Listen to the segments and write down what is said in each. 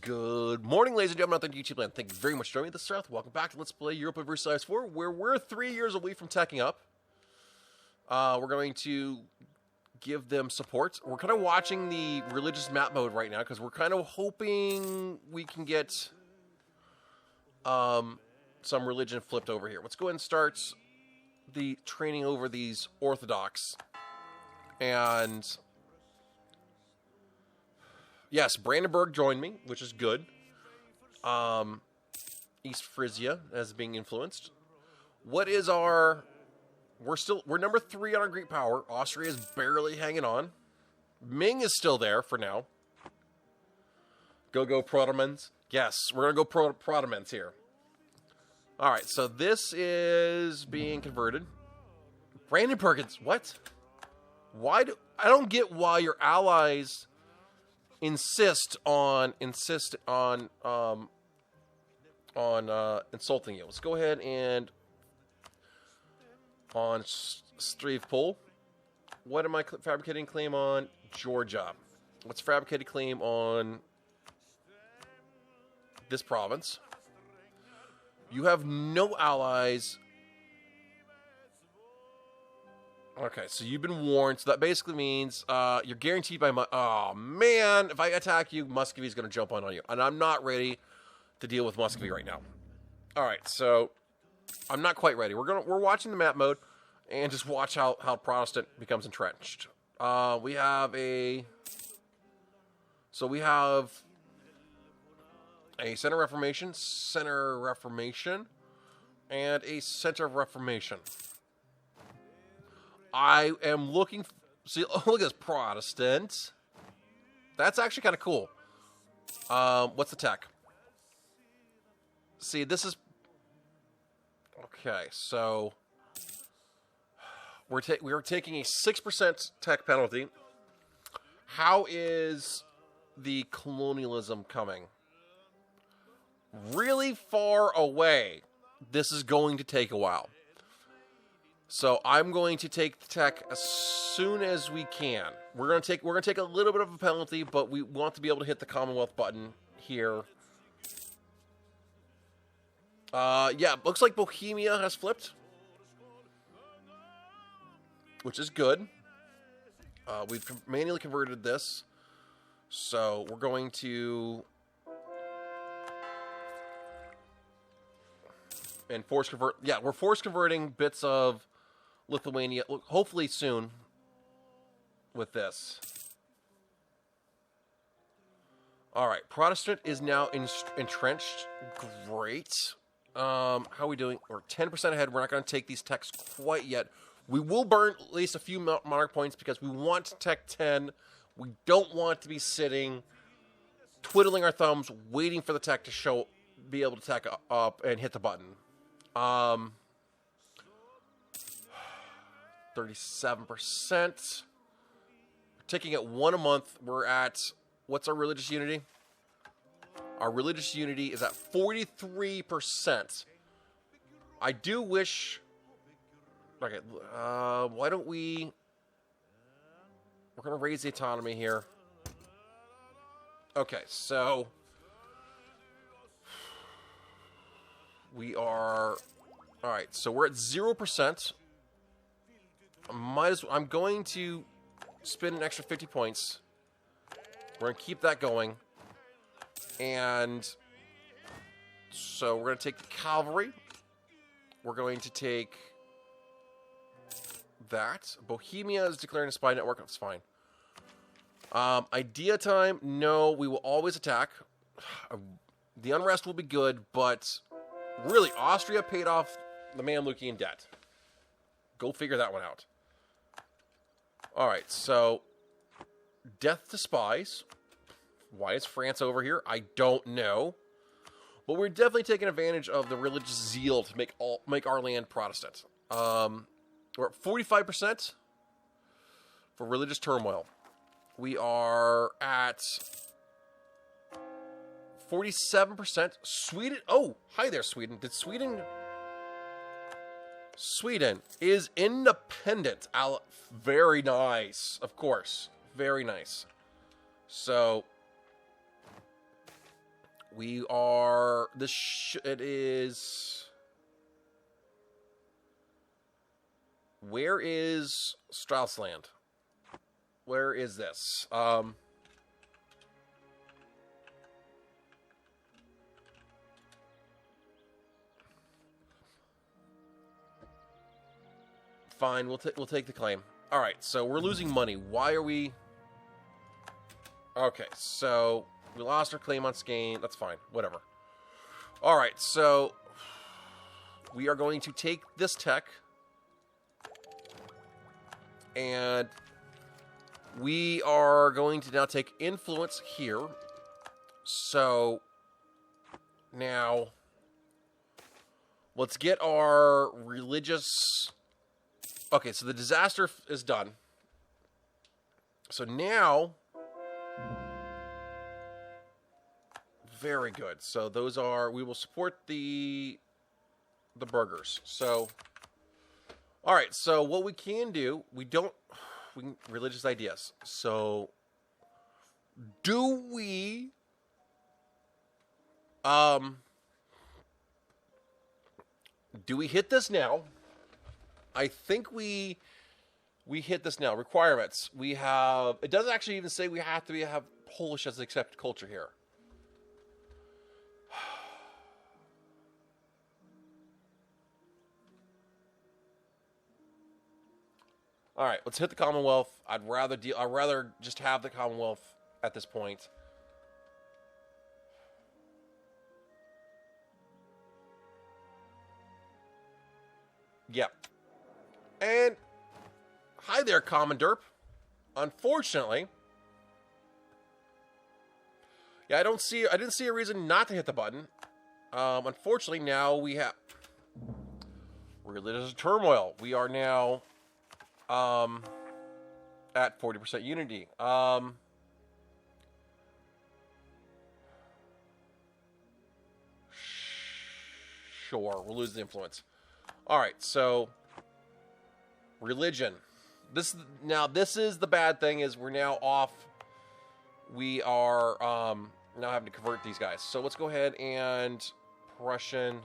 Good morning, ladies and gentlemen, out there in YouTube land. Thank you very much for joining me, TheCiroth. Welcome back to Let's Play Europa Universalis 4, where we're 3 years away from teching up. We're going to give them support. We're kind of watching the religious map mode right now, because we're kind of hoping we can get some religion flipped over here. Let's go ahead and start the training over these Orthodox. And yes, Brandenburg joined me, which is good. East Frisia as being influenced. What is our... We're number 3 on our Greek power. Austria is barely hanging on. Ming is still there for now. Go Protestants. Yes, we're going to go Protestants here. Alright, so this is being converted. Brandenburg is... What? I don't get why your allies insist on insulting you. Let's go ahead and on Strevpol. What am I fabricating claim on? Georgia. What's fabricated claim on this province? You have no allies. Okay, so you've been warned. So that basically means you're guaranteed by... Oh, man. If I attack you, Muscovy's going to jump on you. And I'm not ready to deal with Muscovy right now. All right, so I'm not quite ready. We're watching the map mode and just watch how Protestant becomes entrenched. We have a... So we have a Center Reformation, and a Center of Reformation. I am looking... See, look at this, Protestant. That's actually kind of cool. What's the tech? See, this is... Okay, so... We're taking a 6% tech penalty. How is the colonialism coming? Really far away. This is going to take a while. So I'm going to take the tech as soon as we can. We're gonna take a little bit of a penalty, but we want to be able to hit the Commonwealth button here. Yeah, looks like Bohemia has flipped, which is good. We've manually converted this, so we're going to force convert. Yeah, we're force converting bits of Lithuania, hopefully soon, with this. Alright, Protestant is now entrenched. Great. How are we doing? We're 10% ahead. We're not going to take these techs quite yet. We will burn at least a few monarch points because we want tech 10. We don't want to be sitting, twiddling our thumbs, waiting for the tech to be able to tech up and hit the button. 37%. Ticking at 1 a month. We're at... What's our religious unity? Our religious unity is at 43%. I do wish... Okay, why don't we... We're going to raise the autonomy here. Okay, so... We are... Alright, so we're at 0%. I'm going to spend an extra 50 points. We're going to keep that going. And so we're going to take the cavalry. We're going to take that. Bohemia is declaring a spy network. That's fine. Idea time. No, we will always attack. The unrest will be good, but really, Austria paid off the Mamlukian debt. Go figure that one out. Alright, so death to spies. Why is France over here? I don't know. But we're definitely taking advantage of the religious zeal to make our land Protestant. We're at 45% for religious turmoil. We are at 47%. Sweden. Oh, hi there, Sweden. Did Sweden... Sweden is independent. Very nice. Of course. Very nice. So, We are... it is... Where is Straussland? Where is this? Fine, we'll take the claim. All right, so we're losing money. Why are we... Okay, so we lost our claim on Skane. That's fine, whatever. All right, so we are going to take this tech, and we are going to now take influence here. So now let's get our religious... Okay, so the disaster is done. So now... Very good. So those are... We will support the burgers. So... Alright, so what we can do... We can... Religious ideas. So... Do we... Do we hit this now? I think we hit this now. Requirements. We have... It doesn't actually even say we have to have Polish as an accepted culture here. All right, let's hit the Commonwealth. I'd rather just have the Commonwealth at this point. Yep. And hi there, Common Derp. Unfortunately, yeah, I didn't see a reason not to hit the button. Unfortunately, now we have religious turmoil. We are now at 40% unity. Sure, we'll lose the influence. All right, so religion. This is the bad thing, is we're now off. We are now having to convert these guys. So let's go ahead and Prussian,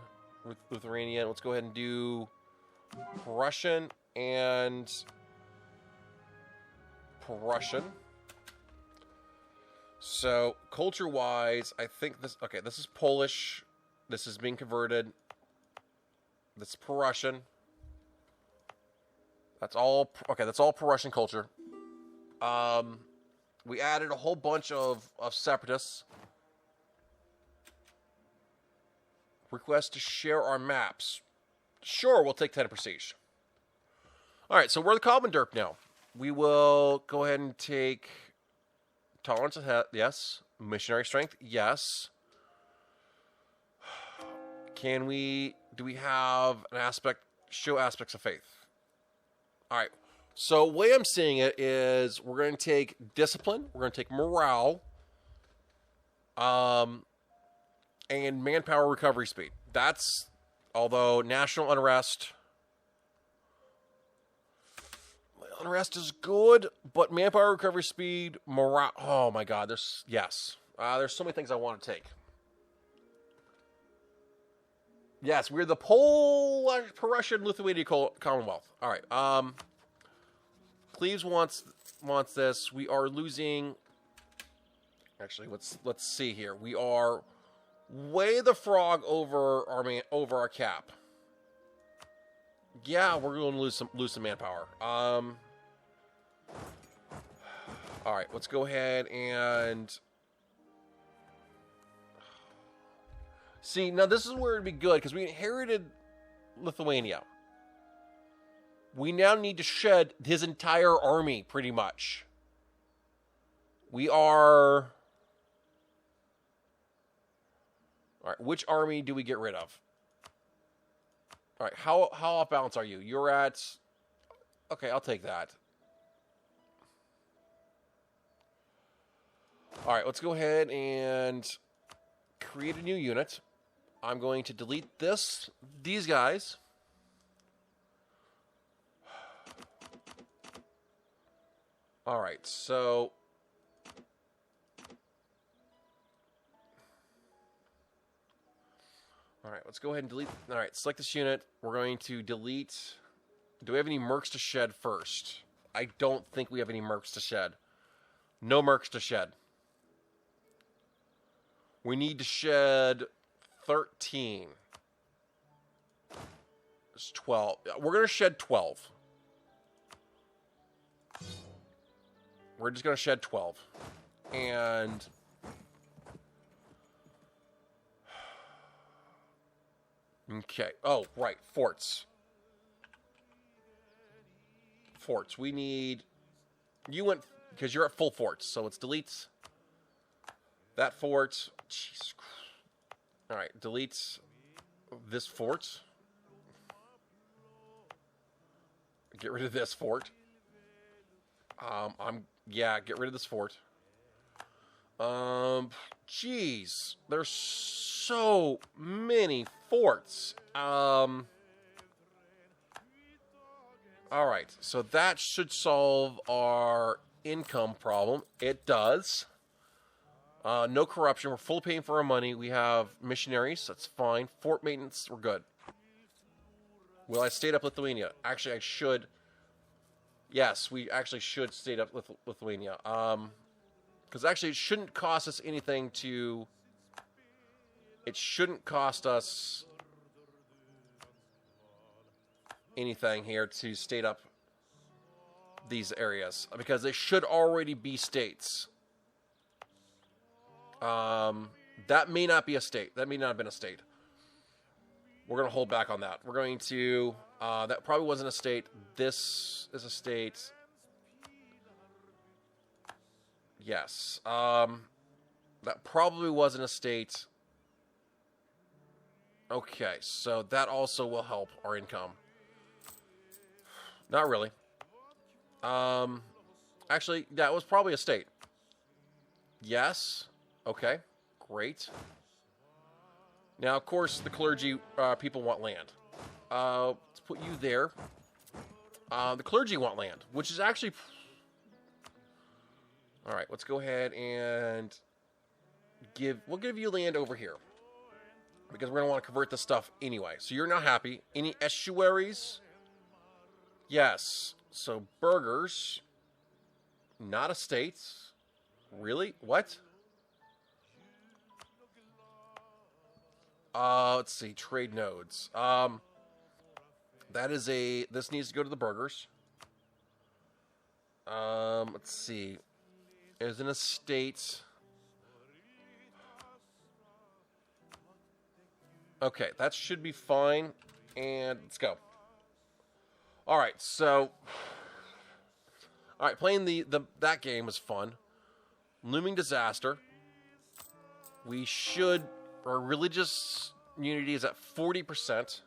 Lithuanian. Let's go ahead and do Prussian and Prussian. So culture-wise, I think this. Okay, this is Polish. This is being converted. This is Prussian. That's all. Okay, that's all Prussian culture. We added a whole bunch of separatists. Request to share our maps. Sure, we'll take 10 prestige. All right, so we're the Common Derp now. We will go ahead and take tolerance ahead. Yes. Missionary strength. Yes. Can we? Do we have an aspect? Show aspects of faith. All right. So the way I'm seeing it is we're going to take discipline. We're going to take morale. And manpower recovery speed. That's, although national unrest is good, but manpower recovery speed, morale. Oh my God, there's so many things I want to take. Yes, we're the Prussian Lithuania Commonwealth. All right. Cleves wants this. We are losing. Actually, let's see here. We are way the frog over our cap. Yeah, we're going to lose some manpower. All right, let's go ahead and see. Now this is where it'd be good because we inherited Lithuania. We now need to shed his entire army, pretty much. We are... All right, which army do we get rid of? All right, how off balance are you? You're at... Okay, I'll take that. All right, let's go ahead and create a new unit. I'm going to delete these guys. All right, so All right, let's go ahead and delete. All right, select this unit. We're going to delete. Do we have any mercs to shed first? I don't think we have any mercs to shed. No mercs to shed. We need to shed 13. It's 12. We're going to shed 12. We're just going to shed 12. And okay. Oh, right. Forts. Forts. We need... You went... Because you're at full forts. So let's delete that fort. Jesus Christ. All right. Delete this fort. Get rid of this fort. Yeah, get rid of this fort. Jeez. There's so many forts. Alright, so that should solve our income problem. It does. No corruption. We're full paying for our money. We have missionaries. That's fine. Fort maintenance. We're good. Will I stayed up Lithuania? Actually, I should. Yes, we actually should stay up with Lithuania. Because actually, it shouldn't cost us anything to... It shouldn't cost us anything here to state up these areas. Because they should already be states. That may not be a state. That may not have been a state. We're going to hold back on that. We're going to... that probably wasn't a state. This is a state. Yes. That probably wasn't a state. Okay, so that also will help our income. Not really. Actually, that was probably a state. Yes. Okay, great. Now, of course, the clergy people want land. Let's put you there. The clergy want land, which is actually... All right, let's go ahead and we'll give you land over here. Because we're going to want to convert this stuff anyway. So you're not happy. Any estuaries? Yes. So burgers. Not estates. Really? What? Let's see. Trade nodes. That is a... This needs to go to the burgers. Let's see. There's an estate. Okay, that should be fine. And let's go. Alright, so... Alright, playing that game was fun. Looming disaster. We should... Our religious unity is at 40%.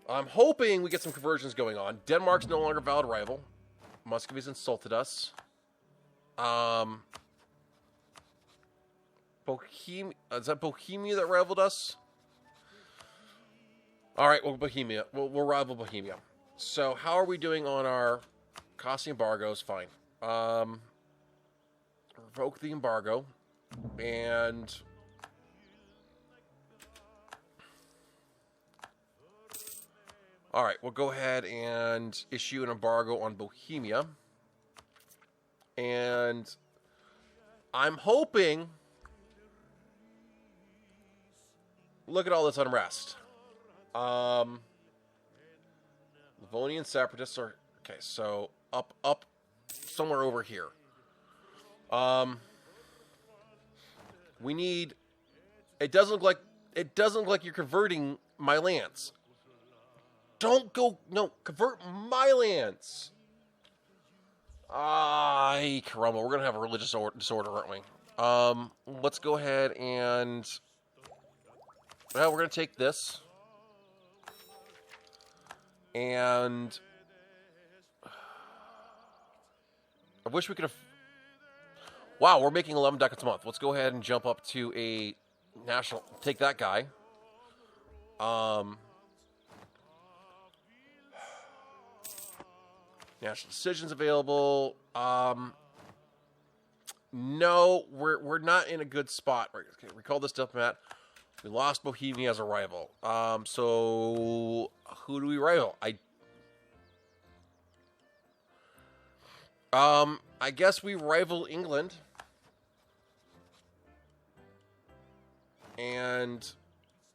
I'm hoping we get some conversions going on. Denmark's no longer valid rival. Muscovy's insulted us. Bohemia... Is that Bohemia that rivaled us? Alright, well, Bohemia. We'll rival Bohemia. So, how are we doing on our cost embargoes? Fine. Revoke the embargo. And... Alright, we'll go ahead and issue an embargo on Bohemia. And I'm hoping... Look at all this unrest. Livonian separatists are... Okay, so up somewhere over here. We need... It doesn't look like you're converting my lands. Don't go... No, convert my lands. Caramba, we're going to have a religious disorder, aren't we? Let's go ahead and... Well, we're going to take this. And... I wish we could have... Wow, we're making 11 ducats a month. Let's go ahead and jump up to a national... Take that guy. National decisions available. No, we're not in a good spot. Okay, recall this diplomat. We lost Bohemia as a rival. So who do we rival? I guess we rival England. And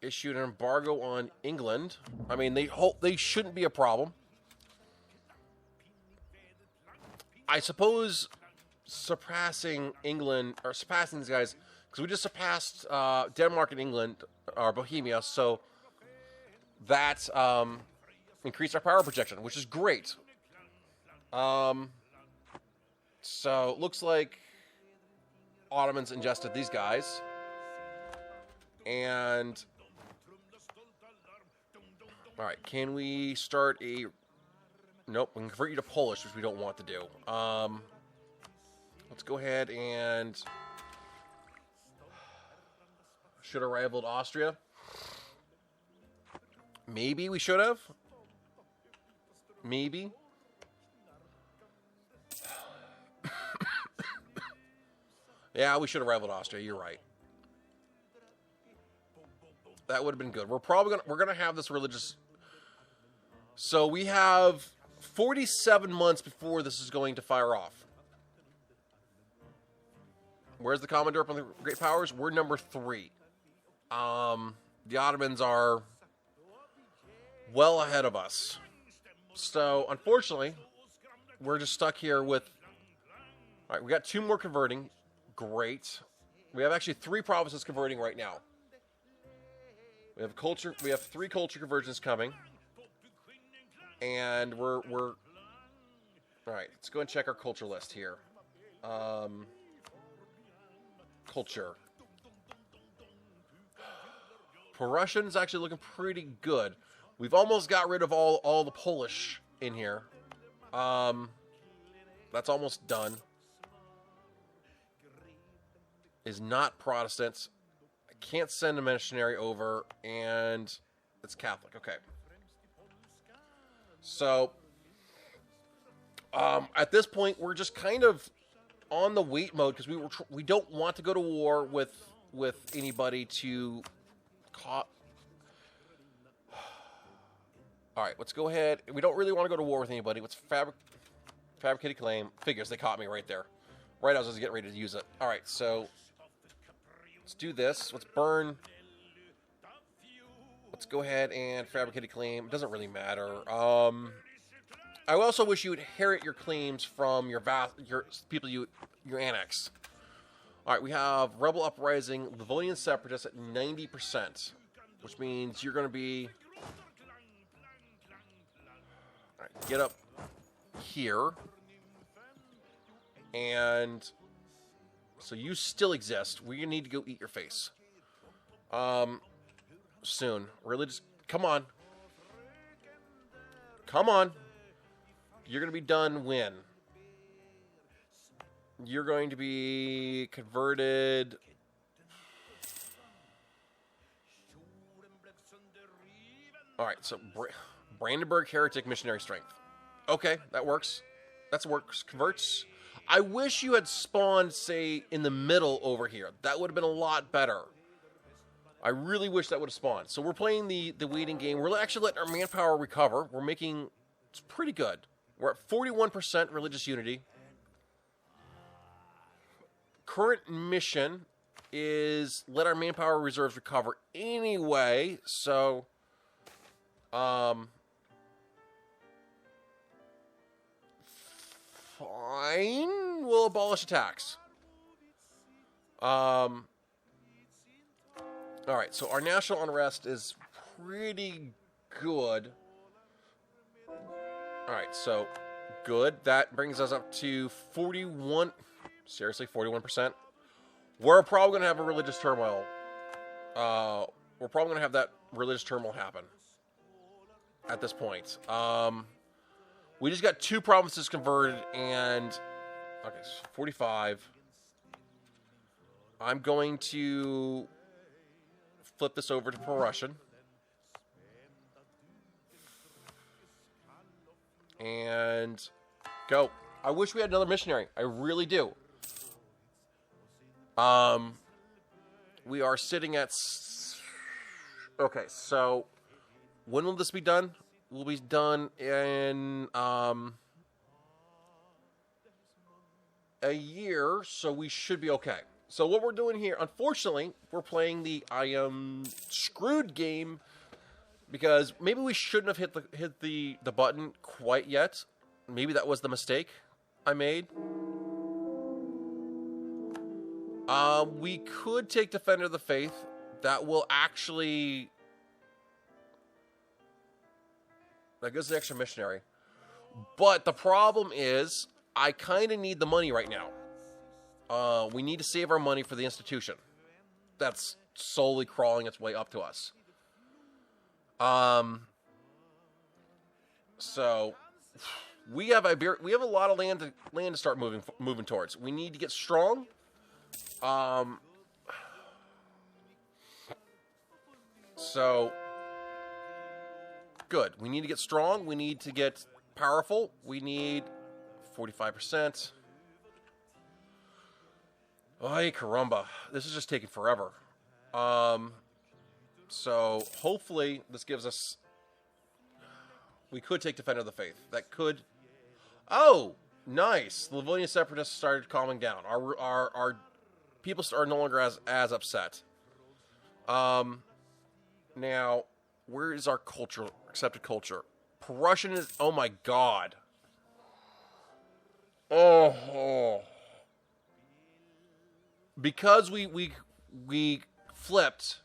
issued an embargo on England. I mean, they shouldn't be a problem. I suppose surpassing England, or surpassing these guys, because we just surpassed Denmark and England, or Bohemia, so that increased our power projection, which is great. So looks like Ottomans ingested these guys. And all right, can we start a? Nope, we can convert you to Polish, which we don't want to do. Let's go ahead and should have rivaled Austria. Maybe we should have. Maybe. Yeah, we should have rivaled Austria. You're right. That would have been good. We're gonna have this religious. So we have 47 months before this is going to fire off. Where's the Commodore up on the Great Powers? We're number 3. The Ottomans are well ahead of us. So unfortunately, we're just stuck here with. All right, we got 2 more converting. Great. We have actually 3 provinces converting right now. We have culture. We have 3 culture conversions coming, and we're all right. Let's go and check our culture list here. Culture. Prussian is actually looking pretty good. We've almost got rid of all the Polish in here. That's almost done. Is not Protestants. Can't send a missionary over, and it's Catholic. Okay. So, at this point, we're just kind of on the wait mode because we don't want to go to war with anybody to caught. All right, let's go ahead. We don't really want to go to war with anybody. Let's fabricated claim. Figures, they caught me right there. Right, I was just getting ready to use it. All right, so let's do this. Let's burn. Let's go ahead and fabricated claim. It doesn't really matter. I also wish you would inherit your claims from your people you annex. All right, we have Rebel Uprising, Livonian Separatists at 90%, which means you're going to be. All right, get up here, and so you still exist. We need to go eat your face. Soon. Religious. Come on. Come on. You're going to be done when? You're going to be converted. All right, so Brandenburg Heretic Missionary Strength. Okay, that works. That works. Converts. I wish you had spawned, say, in the middle over here. That would have been a lot better. I really wish that would have spawned. So we're playing the waiting game. We're actually letting our manpower recover. We're making... It's pretty good. We're at 41% religious unity. Current mission is let our manpower reserves recover anyway. So... fine. We'll abolish attacks. All right, so our national unrest is pretty good. All right, so good. That brings us up to 41. Seriously, 41%. We're probably going to have a religious turmoil. We're probably going to have that religious turmoil happen at this point. We just got 2 provinces converted, and okay, so 45. I'm going to flip this over to Pro-Russian. And go. I wish we had another missionary. I really do. We are sitting at... Okay, so when will this be done? Will be done in a year, so we should be okay. So what we're doing here, unfortunately, we're playing the I am screwed game because maybe we shouldn't have hit the button quite yet. Maybe that was the mistake I made. We could take Defender of the Faith. That will actually... That gives an extra missionary. But the problem is, I kind of need the money right now. We need to save our money for the institution. That's slowly crawling its way up to us. So we have a lot of land to start moving towards. We need to get strong. So good. We need to get strong. We need to get powerful. We need 45%. Ay, caramba. This is just taking forever. So hopefully this gives us... We could take Defender of the Faith. That could... Oh! Nice! The Livonian Separatists started calming down. Our people are no longer as upset. Now, where is our culture, accepted culture? Prussian is... Oh my god. Oh. Because we flipped,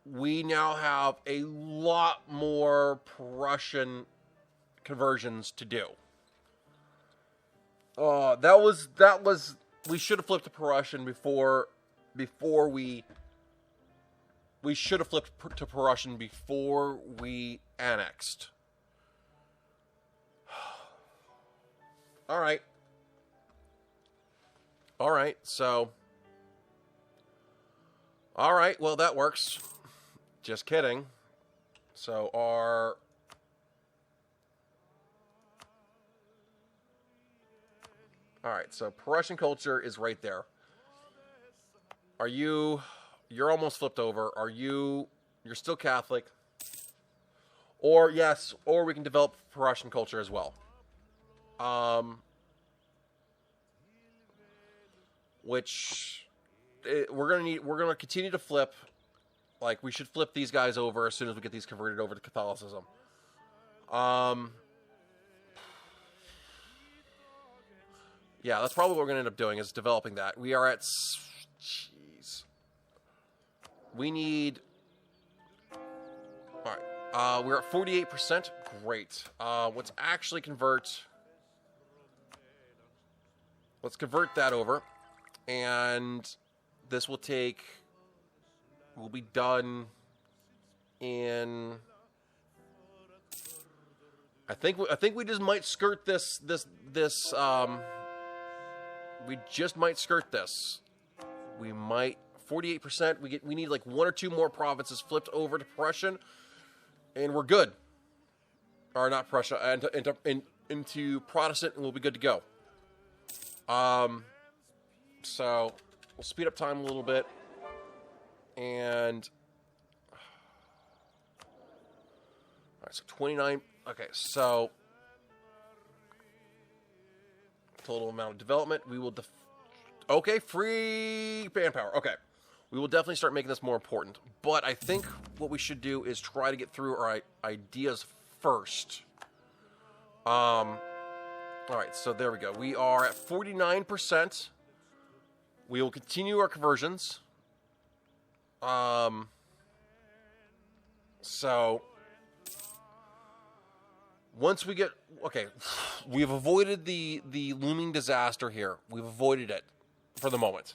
we now have a lot more Prussian conversions to do. That was we should have flipped to Prussian before we should have flipped to Prussian before we annexed. All right. All right, so... All right, well, that works. Just kidding. So, our... All right, so Prussian culture is right there. Are you... You're almost flipped over. Are you... You're still Catholic. Or, yes, or we can develop Prussian culture as well. Which we're gonna continue to flip. Like, we should flip these guys over as soon as we get these converted over to Catholicism. Yeah, that's probably what we're gonna end up doing, is developing that. We are at... Jeez. We need... Alright. We're at 48%. Great. Let's actually convert... Let's convert that over. And this will take... We'll be done in... I think we just might skirt this. We just might skirt this. We might 48%. We need like one or two more provinces flipped over to Prussian, and we're good. Or not Prussia, into Protestant, and we'll be good to go. So we'll speed up time a little bit, and all right, so 29. Okay, so total amount of development. We will okay, free manpower. Okay, we will definitely start making this more important. But I think what we should do is try to get through our ideas first. All right, so there we go. We are at 49%. We will continue our conversions. So once we get... Okay, we've avoided the looming disaster here. We've avoided it for the moment.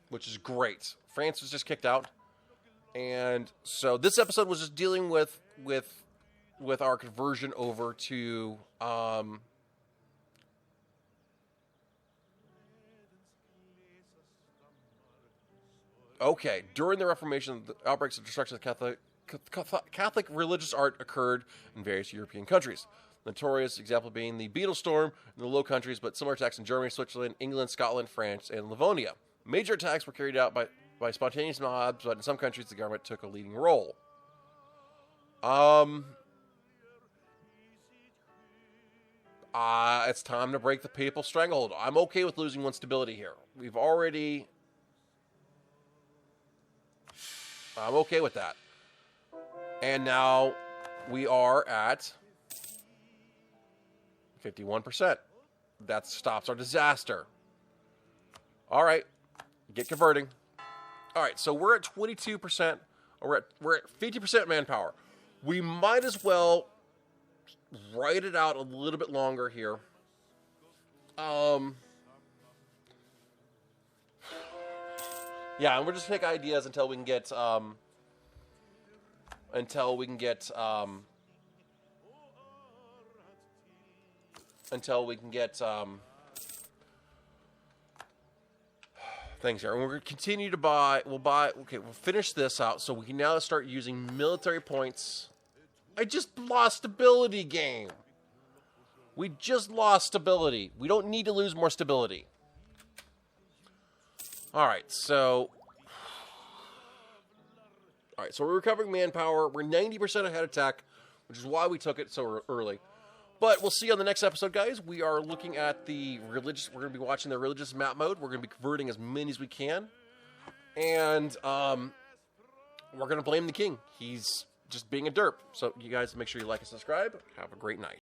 Which is great. France was just kicked out. And so this episode was just dealing with our conversion over to... Okay, during the Reformation, the outbreaks of destruction of Catholic religious art occurred in various European countries. Notorious example being the Beetle Storm in the Low Countries, but similar attacks in Germany, Switzerland, England, Scotland, France, and Livonia. Major attacks were carried out by spontaneous mobs, but in some countries the government took a leading role. It's time to break the papal stranglehold. I'm okay with losing one stability here. I'm okay with that. And now we are at 51%. That stops our disaster. All right. Get converting. All right, so we're at 22%. We're at 50% manpower. We might as well write it out a little bit longer here. Yeah, and we'll just take ideas until we can get things here. And we're going to continue to buy. We'll finish this out so we can now start using military points. I just lost stability, game. We just lost stability. We don't need to lose more stability. Alright, so we're recovering manpower. We're 90% ahead of tech, which is why we took it so early. But we'll see you on the next episode, guys. We are looking at the religious. We're going to be watching the religious map mode. We're going to be converting as many as we can. And we're going to blame the king. He's just being a derp. So you guys make sure you like and subscribe. Have a great night.